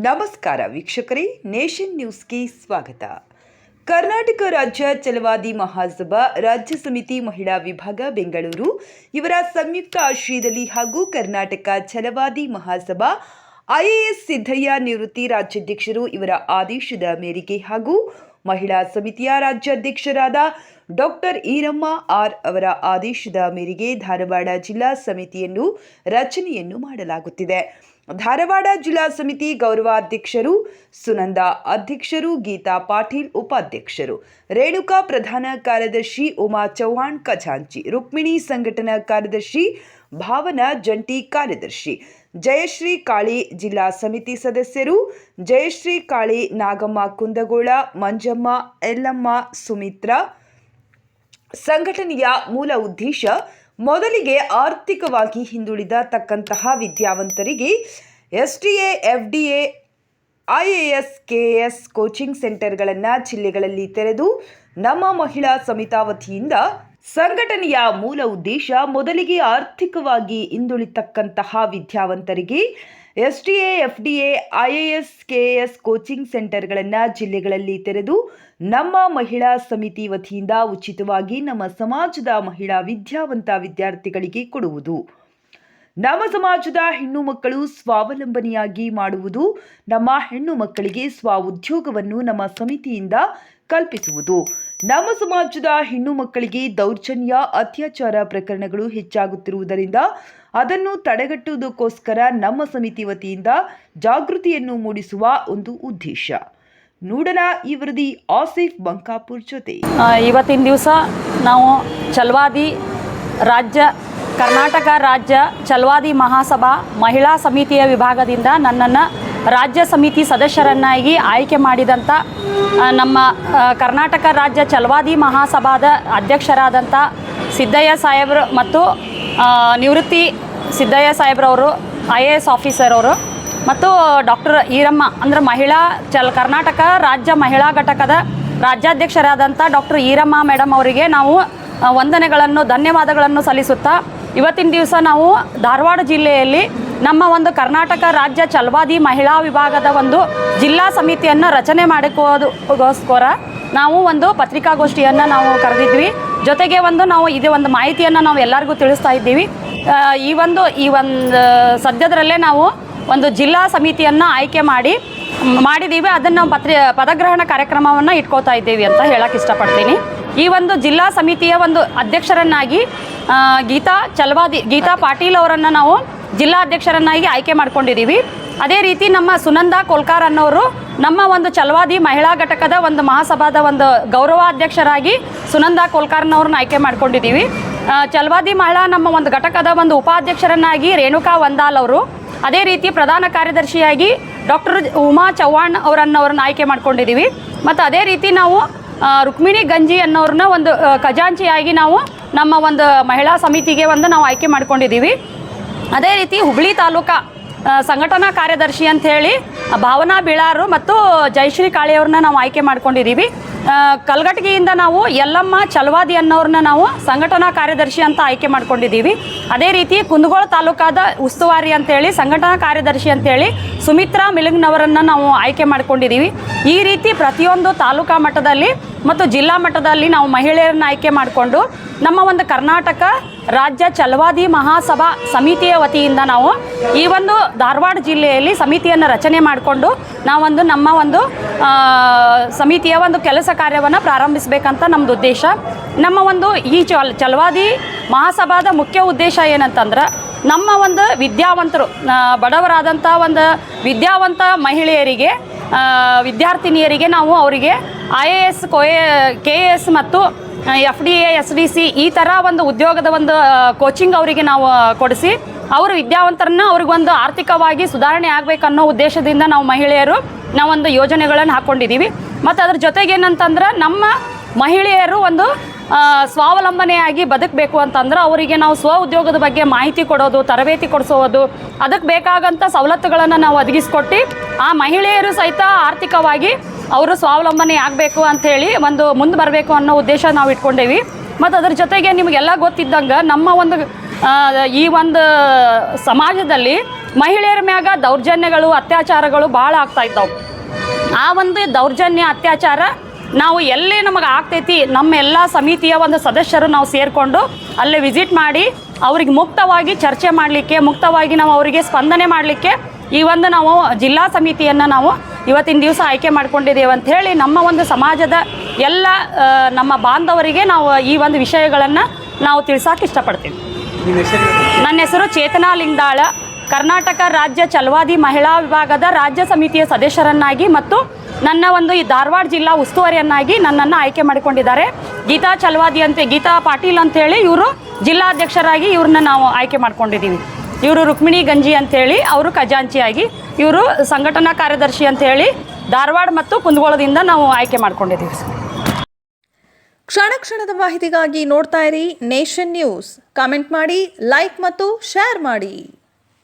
ನಮಸ್ಕಾರ ವೀಕ್ಷಕರೇ, ನೇಷನ್ ನ್ಯೂಸ್ಗೆ ಸ್ವಾಗತ. ಕರ್ನಾಟಕ ರಾಜ್ಯ ಛಲವಾದಿ ಮಹಾಸಭಾ ರಾಜ್ಯ ಸಮಿತಿ ಮಹಿಳಾ ವಿಭಾಗ ಬೆಂಗಳೂರು ಇವರ ಸಂಯುಕ್ತ ಆಶ್ರಯದಲ್ಲಿ ಹಾಗೂ ಕರ್ನಾಟಕ ಛಲವಾದಿ ಮಹಾಸಭಾ ಐಎಎಸ್ ಸಿದ್ದಯ್ಯ ನಿವೃತ್ತಿ ರಾಜ್ಯಾಧ್ಯಕ್ಷರು ಇವರ ಆದೇಶದ ಮೇರೆಗೆ ಹಾಗೂ ಮಹಿಳಾ ಸಮಿತಿಯ ರಾಜ್ಯಾಧ್ಯಕ್ಷರಾದ ಡಾಕ್ಟರ್ ಈರಮ್ಮ ಆರ್ ಅವರ ಆದೇಶದ ಮೇರೆಗೆ ಧಾರವಾಡ ಜಿಲ್ಲಾ ಸಮಿತಿಯನ್ನು ರಚನೆಯನ್ನು ಮಾಡಲಾಗುತ್ತಿದೆ. ಧಾರವಾಡ ಜಿಲ್ಲಾ ಸಮಿತಿ ಗೌರವಾಧ್ಯಕ್ಷರು ಸುನಂದಾ ಅಧ್ಯಕ್ಷರು, ಗೀತಾ ಪಾಟೀಲ್ ಉಪಾಧ್ಯಕ್ಷರು, ರೇಣುಕಾ ಪ್ರಧಾನ ಕಾರ್ಯದರ್ಶಿ, ಉಮಾ ಚೌಹಾಣ್ ಖಜಾಂಚಿ, ರುಕ್ಮಿಣಿ ಸಂಘಟನಾ ಕಾರ್ಯದರ್ಶಿ, ಭಾವನಾ ಜಂಟಿ ಕಾರ್ಯದರ್ಶಿ, ಜಯಶ್ರೀ ಕಾಳಿ ಜಿಲ್ಲಾ ಸಮಿತಿ ಸದಸ್ಯರು, ಜಯಶ್ರೀ ಕಾಳಿ, ನಾಗಮ್ಮ ಕುಂದಗೋಳ, ಮಂಜಮ್ಮ, ಎಲ್ಲಮ್ಮ, ಸುಮಿತ್ರಾ. ಸಂಘಟನೆಯ ಮೂಲ ಉದ್ದೇಶ ಮೊದಲಿಗೆ ಆರ್ಥಿಕವಾಗಿ ಹಿಂದುಳಿದತಕ್ಕಂತಹ ವಿದ್ಯಾವಂತರಿಗೆ SDA, FDA, IAS, KAS coaching ಸೆಂಟರ್ಗಳನ್ನು ಜಿಲ್ಲೆಗಳಲ್ಲಿ ತೆರೆದು ನಮ್ಮ ಮಹಿಳಾ ಸಮಿತಿ ವತಿಯಿಂದ ಸಂಘಟನೆಯ ಮೂಲ ಉದ್ದೇಶ ಮೊದಲಿಗೆ ಆರ್ಥಿಕವಾಗಿ ಹಿಂದುಳಿದತಕ್ಕಂತಹ ವಿದ್ಯಾವಂತರಿಗೆ SDA, FDA, IAS, KAS coaching ಸೆಂಟರ್ಗಳನ್ನು ಜಿಲ್ಲೆಗಳಲ್ಲಿ ತೆರೆದು ನಮ್ಮ ಮಹಿಳಾ ಸಮಿತಿ ವತಿಯಿಂದ ಉಚಿತವಾಗಿ ನಮ್ಮ ಸಮಾಜದ ಮಹಿಳಾ ವಿದ್ಯಾವಂತ ವಿದ್ಯಾರ್ಥಿಗಳಿಗೆ ಕೊಡುವುದು. ನಮ್ಮ ಸಮಾಜದ ಹೆಣ್ಣು ಮಕ್ಕಳು ಸ್ವಾವಲಂಬನೆಯಾಗಿ ಮಾಡುವುದು, ನಮ್ಮ ಹೆಣ್ಣು ಮಕ್ಕಳಿಗೆ ಸ್ವಉದ್ಯೋಗವನ್ನು ನಮ್ಮ ಸಮಿತಿಯಿಂದ ಕಲ್ಪಿಸುವುದು. ನಮ್ಮ ಸಮಾಜದ ಹೆಣ್ಣು ಮಕ್ಕಳಿಗೆ ದೌರ್ಜನ್ಯ, ಅತ್ಯಾಚಾರ ಪ್ರಕರಣಗಳು ಹೆಚ್ಚಾಗುತ್ತಿರುವುದರಿಂದ ಅದನ್ನು ತಡೆಗಟ್ಟುವುದಕ್ಕೋಸ್ಕರ ನಮ್ಮ ಸಮಿತಿ ವತಿಯಿಂದ ಜಾಗೃತಿಯನ್ನು ಮೂಡಿಸುವ ಒಂದು ಉದ್ದೇಶ. ನೋಡೋಣ ಈ ವರದಿ ಆಸಿಫ್ ಬಂಕಾಪುರ್ ಜೊತೆ. ಇವತ್ತಿನ ದಿವಸ ನಾವು ಕರ್ನಾಟಕ ರಾಜ್ಯ ಛಲವಾದಿ ಮಹಾಸಭಾ ಮಹಿಳಾ ಸಮಿತಿಯ ವಿಭಾಗದಿಂದ ನನ್ನನ್ನು ರಾಜ್ಯ ಸಮಿತಿ ಸದಸ್ಯರನ್ನಾಗಿ ಆಯ್ಕೆ ಮಾಡಿದಂಥ ನಮ್ಮ ಕರ್ನಾಟಕ ರಾಜ್ಯ ಛಲವಾದಿ ಮಹಾಸಭಾದ ಅಧ್ಯಕ್ಷರಾದಂಥ ಸಿದ್ದಯ್ಯ ಸಾಹೇಬ್ರು ಮತ್ತು ನಿವೃತ್ತಿ ಸಿದ್ದಯ್ಯ ಸಾಹೇಬ್ರವರು IAS ಆಫೀಸರ್ ಅವರು ಮತ್ತು ಡಾಕ್ಟರ್ ಈರಮ್ಮ ಅಂದರೆ ಕರ್ನಾಟಕ ರಾಜ್ಯ ಮಹಿಳಾ ಘಟಕದ ರಾಜ್ಯಾಧ್ಯಕ್ಷರಾದಂಥ ಡಾಕ್ಟರ್ ಈರಮ್ಮ ಮೇಡಮ್ ಅವರಿಗೆ ನಾವು ಧನ್ಯವಾದಗಳನ್ನು ಸಲ್ಲಿಸುತ್ತಾ ಇವತ್ತಿನ ದಿವಸ ನಾವು ಧಾರವಾಡ ಜಿಲ್ಲೆಯಲ್ಲಿ ನಮ್ಮ ಒಂದು ಕರ್ನಾಟಕ ರಾಜ್ಯ ಛಲವಾದಿ ಮಹಿಳಾ ವಿಭಾಗದ ಒಂದು ಜಿಲ್ಲಾ ಸಮಿತಿಯನ್ನು ರಚನೆ ಮಾಡಿಕೋದಕ್ಕೋಸ್ಕರ ನಾವು ಒಂದು ಪತ್ರಿಕಾಗೋಷ್ಠಿಯನ್ನು ನಾವು ಕರೆದಿದ್ವಿ. ಜೊತೆಗೆ ನಾವು ಇದೇ ಒಂದು ಮಾಹಿತಿಯನ್ನು ನಾವು ಎಲ್ಲರಿಗೂ ತಿಳಿಸ್ತಾ ಇದ್ದೀವಿ. ಈ ಒಂದು ಸದ್ಯದರಲ್ಲೇ ನಾವು ಒಂದು ಜಿಲ್ಲಾ ಸಮಿತಿಯನ್ನು ಆಯ್ಕೆ ಮಾಡಿದ್ದೀವಿ. ಅದನ್ನು ನಾವು ಪದಗ್ರಹಣ ಕಾರ್ಯಕ್ರಮವನ್ನು ಇಟ್ಕೋತಾ ಇದ್ದೀವಿ ಅಂತ ಹೇಳಕ್ಕೆ ಇಷ್ಟಪಡ್ತೀನಿ. ಈ ಒಂದು ಜಿಲ್ಲಾ ಸಮಿತಿಯ ಒಂದು ಅಧ್ಯಕ್ಷರನ್ನಾಗಿ ಗೀತಾ ಪಾಟೀಲ್ ಅವರನ್ನು ನಾವು ಜಿಲ್ಲಾ ಅಧ್ಯಕ್ಷರನ್ನಾಗಿ ಆಯ್ಕೆ ಮಾಡ್ಕೊಂಡಿದ್ದೀವಿ. ಅದೇ ರೀತಿ ನಮ್ಮ ಸುನಂದಾ ಕೋಲ್ಕಾರ್ ಅನ್ನೋರು ನಮ್ಮ ಒಂದು ಛಲವಾದಿ ಮಹಿಳಾ ಘಟಕದ ಒಂದು ಮಹಾಸಭಾದ ಒಂದು ಗೌರವಾಧ್ಯಕ್ಷರಾಗಿ ಸುನಂದಾ ಕೋಲ್ಕಾರ್ನವ್ರನ್ನ ಆಯ್ಕೆ ಮಾಡ್ಕೊಂಡಿದ್ದೀವಿ. ಛಲವಾದಿ ಮಹಿಳಾ ನಮ್ಮ ಒಂದು ಘಟಕದ ಒಂದು ಉಪಾಧ್ಯಕ್ಷರನ್ನಾಗಿ ರೇಣುಕಾ ವಂದಾಲ್ ಅವರು, ಅದೇ ರೀತಿ ಪ್ರಧಾನ ಕಾರ್ಯದರ್ಶಿಯಾಗಿ ಡಾಕ್ಟರ್ ಉಮಾ ಚೌಹಾಣ್ ಅವರನ್ನ ಆಯ್ಕೆ ಮಾಡ್ಕೊಂಡಿದ್ದೀವಿ. ಮತ್ತು ಅದೇ ರೀತಿ ನಾವು ರುಕ್ಮಿಣಿ ಗಂಜಿ ಅನ್ನೋರನ್ನ ಒಂದು ಖಜಾಂಚಿಯಾಗಿ ನಾವು ನಮ್ಮ ಒಂದು ಮಹಿಳಾ ಸಮಿತಿಗೆ ನಾವು ಆಯ್ಕೆ ಮಾಡ್ಕೊಂಡಿದ್ದೀವಿ. ಅದೇ ರೀತಿ ಹುಬ್ಳಿ ತಾಲೂಕಾ ಸಂಘಟನಾ ಕಾರ್ಯದರ್ಶಿ ಅಂಥೇಳಿ ಭಾವನಾ ಬಿಳಾರು ಮತ್ತು ಜಯಶ್ರೀ ಕಾಳಿಯವ್ರನ್ನ ನಾವು ಆಯ್ಕೆ ಮಾಡ್ಕೊಂಡಿದ್ದೀವಿ. ಕಲ್ಗಟ್ಟಿಗೆಯಿಂದ ನಾವು ಯಲ್ಲಮ್ಮ ಛಲವಾದಿ ಅನ್ನೋರನ್ನ ನಾವು ಸಂಘಟನಾ ಕಾರ್ಯದರ್ಶಿ ಅಂತ ಆಯ್ಕೆ ಮಾಡ್ಕೊಂಡಿದ್ದೀವಿ. ಅದೇ ರೀತಿ ಕುಂದಗೋಳ ತಾಲೂಕಾದ ಉಸ್ತುವಾರಿ ಅಂತೇಳಿ ಸಂಘಟನಾ ಕಾರ್ಯದರ್ಶಿ ಅಂತೇಳಿ ಸುಮಿತ್ರಾ ಮಿಲಗ್ನವರನ್ನು ನಾವು ಆಯ್ಕೆ ಮಾಡ್ಕೊಂಡಿದ್ದೀವಿ. ಈ ರೀತಿ ಪ್ರತಿಯೊಂದು ತಾಲೂಕಾ ಮಟ್ಟದಲ್ಲಿ ಮತ್ತು ಜಿಲ್ಲಾ ಮಟ್ಟದಲ್ಲಿ ನಾವು ಮಹಿಳೆಯರನ್ನ ಆಯ್ಕೆ ಮಾಡಿಕೊಂಡು ನಮ್ಮ ಒಂದು ಕರ್ನಾಟಕ ರಾಜ್ಯ ಛಲವಾದಿ ಮಹಾಸಭಾ ಸಮಿತಿಯ ವತಿಯಿಂದ ನಾವು ಈ ಒಂದು ಧಾರವಾಡ ಜಿಲ್ಲೆಯಲ್ಲಿ ಸಮಿತಿಯನ್ನು ರಚನೆ ಮಾಡಿಕೊಂಡು ನಾವೊಂದು ನಮ್ಮ ಒಂದು ಸಮಿತಿಯ ಒಂದು ಕೆಲಸ ಕಾರ್ಯವನ್ನು ಪ್ರಾರಂಭಿಸಬೇಕಂತ ನಮ್ಮದು ಉದ್ದೇಶ. ನಮ್ಮ ಒಂದು ಈ ಛಲವಾದಿ ಮಹಾಸಭಾದ ಮುಖ್ಯ ಉದ್ದೇಶ ಏನಂತಂದ್ರೆ ನಮ್ಮ ಒಂದು ವಿದ್ಯಾವಂತರು, ಬಡವರಾದಂಥ ಒಂದು ವಿದ್ಯಾವಂತ ಮಹಿಳೆಯರಿಗೆ, ವಿದ್ಯಾರ್ಥಿನಿಯರಿಗೆ ನಾವು ಅವರಿಗೆ IAS, KAS ಮತ್ತು FDA, SDC ಈ ಥರ ಒಂದು ಉದ್ಯೋಗದ ಒಂದು ಕೋಚಿಂಗ್ ಅವರಿಗೆ ನಾವು ಕೊಡಿಸಿ ಅವರು ವಿದ್ಯಾವಂತರನ್ನ ಅವ್ರಿಗೊಂದು ಆರ್ಥಿಕವಾಗಿ ಸುಧಾರಣೆ ಆಗಬೇಕನ್ನೋ ಉದ್ದೇಶದಿಂದ ನಾವು ಮಹಿಳೆಯರು ನಾವೊಂದು ಯೋಜನೆಗಳನ್ನು ಹಾಕ್ಕೊಂಡಿದ್ದೀವಿ. ಮತ್ತು ಅದ್ರ ಜೊತೆಗೇನಂತಂದ್ರೆ ನಮ್ಮ ಮಹಿಳೆಯರು ಒಂದು ಸ್ವಾವಲಂಬನೆಯಾಗಿ ಬದುಕಬೇಕು ಅಂತಂದ್ರೆ ಅವರಿಗೆ ನಾವು ಸ್ವ ಉದ್ಯೋಗದ ಬಗ್ಗೆ ಮಾಹಿತಿ ಕೊಡೋದು, ತರಬೇತಿ ಕೊಡಿಸೋದು, ಅದಕ್ಕೆ ಬೇಕಾಗಂಥ ಸವಲತ್ತುಗಳನ್ನು ನಾವು ಒದಗಿಸ್ಕೊಟ್ಟು ಆ ಮಹಿಳೆಯರು ಸಹಿತ ಆರ್ಥಿಕವಾಗಿ ಅವರು ಸ್ವಾವಲಂಬನೆ ಆಗಬೇಕು ಅಂಥೇಳಿ ಒಂದು ಮುಂದೆ ಬರಬೇಕು ಅನ್ನೋ ಉದ್ದೇಶ ನಾವು ಇಟ್ಕೊಂಡೇವಿ. ಮತ್ತು ಅದ್ರ ಜೊತೆಗೆ ನಿಮಗೆಲ್ಲ ಗೊತ್ತಿದ್ದಂಗೆ ನಮ್ಮ ಒಂದು ಈ ಒಂದು ಸಮಾಜದಲ್ಲಿ ಮಹಿಳೆಯರ ಮ್ಯಾಗ ದೌರ್ಜನ್ಯಗಳು ಅತ್ಯಾಚಾರಗಳು ಭಾಳ ಆಗ್ತಾ ಇದ್ದಾವೆ. ಆ ಒಂದು ದೌರ್ಜನ್ಯ ಅತ್ಯಾಚಾರ ನಾವು ಎಲ್ಲಿ ನಮಗೆ ಆಗ್ತೈತಿ ನಮ್ಮ ಎಲ್ಲ ಸಮಿತಿಯ ಒಂದು ಸದಸ್ಯರು ನಾವು ಸೇರಿಕೊಂಡು ಅಲ್ಲೇ ವಿಸಿಟ್ ಮಾಡಿ ಅವ್ರಿಗೆ ಮುಕ್ತವಾಗಿ ಚರ್ಚೆ ಮಾಡಲಿಕ್ಕೆ, ಮುಕ್ತವಾಗಿ ನಾವು ಅವರಿಗೆ ಸ್ಪಂದನೆ ಮಾಡಲಿಕ್ಕೆ ಈ ಒಂದು ನಾವು ಜಿಲ್ಲಾ ಸಮಿತಿಯನ್ನು ನಾವು ಇವತ್ತಿನ ದಿವಸ ಆಯ್ಕೆ ಮಾಡ್ಕೊಂಡಿದ್ದೇವೆ ಅಂತ ಹೇಳಿ ನಮ್ಮ ಒಂದು ಸಮಾಜದ ಎಲ್ಲ ನಮ್ಮ ಬಾಂಧವರಿಗೆ ನಾವು ಈ ಒಂದು ವಿಷಯಗಳನ್ನು ನಾವು ತಿಳ್ಸೋಕೆ ಇಷ್ಟಪಡ್ತೀವಿ. ನನ್ನ ಹೆಸರು ಚೇತನಾ ಲಿಂಗದಾಳ, ಕರ್ನಾಟಕ ರಾಜ್ಯ ಛಲವಾದಿ ಮಹಿಳಾ ವಿಭಾಗದ ರಾಜ್ಯ ಸಮಿತಿಯ ಸದಸ್ಯರನ್ನಾಗಿ ಮತ್ತು ನನ್ನ ಒಂದು ಈ ಧಾರವಾಡ ಜಿಲ್ಲಾ ಉಸ್ತುವಾರಿಯನ್ನಾಗಿ ನನ್ನನ್ನು ಆಯ್ಕೆ ಮಾಡಿಕೊಂಡಿದ್ದಾರೆ. ಗೀತಾ ಪಾಟೀಲ್ ಅಂತೇಳಿ ಇವರು ಜಿಲ್ಲಾಧ್ಯಕ್ಷರಾಗಿ ಇವ್ರನ್ನ ನಾವು ಆಯ್ಕೆ ಮಾಡ್ಕೊಂಡಿದ್ದೀವಿ. ಇವರು ರುಕ್ಮಿಣಿ ಗಂಜಿ ಅಂತೇಳಿ ಅವರು ಖಜಾಂಚಿಯಾಗಿ, ಇವರು ಸಂಘಟನಾ ಕಾರ್ಯದರ್ಶಿ ಅಂತೇಳಿ ಧಾರವಾಡ ಮತ್ತು ಕುಂದಗೋಳದಿಂದ ನಾವು ಆಯ್ಕೆ ಮಾಡ್ಕೊಂಡಿದ್ದೀವಿ. ಕ್ಷಣ ಕ್ಷಣದ ಮಾಹಿತಿಗಾಗಿ ನೋಡ್ತಾ ಇರಿ ನೇಷನ್ ನ್ಯೂಸ್. ಕಾಮೆಂಟ್ ಮಾಡಿ, ಲೈಕ್ ಮತ್ತು ಶೇರ್ ಮಾಡಿ.